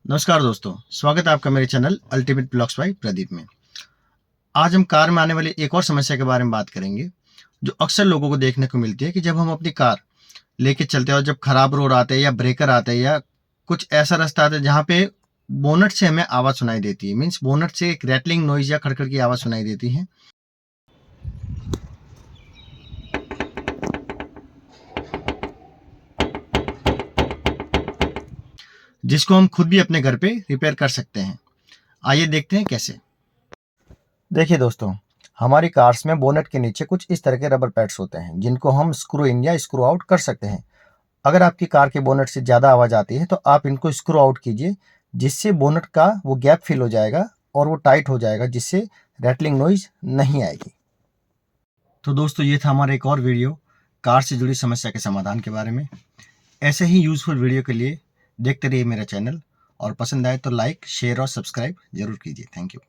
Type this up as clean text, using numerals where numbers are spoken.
नमस्कार दोस्तों, स्वागत है आपका मेरे channel ultimate blogs by Pradeep में। आज हम कार में आने वाली एक और समस्या के बारे में बात करेंगे, जो अक्सर लोगों को देखने को मिलती है कि जब हम अपनी कार लेके चलते हैं और जब खराब रोड आते हैं या ब्रेकर आते हैं या कुछ ऐसा रास्ता आता है जहाँ पे बोनट से हमें आवाज़ सुनाई देती है, मीन्स बोनट से एक रैटलिंग नॉइज़ या खड़खड़ की आवाज़ सुनाई देती है, जिसको हम खुद भी अपने घर पे रिपेयर कर सकते हैं। आइए देखते हैं कैसे। देखिए दोस्तों, हमारी कार्स में बोनट के नीचे कुछ इस तरह के रबर पैड्स होते हैं जिनको हम स्क्रू इन या स्क्रू आउट कर सकते हैं। अगर आपकी कार के बोनट से ज़्यादा आवाज़ आती है तो आप इनको स्क्रू आउट कीजिए, जिससे बोनट का वो गैप फिल हो जाएगा और वो टाइट हो जाएगा, जिससे रैटलिंग नॉइज़ नहीं आएगी। तो दोस्तों, ये था हमारा एक और वीडियो कार से जुड़ी समस्या के समाधान के बारे में। ऐसे ही यूज़फुल वीडियो के लिए देखते रहिए मेरा चैनल, और पसंद आए तो लाइक, शेयर और सब्सक्राइब ज़रूर कीजिए। Thank you.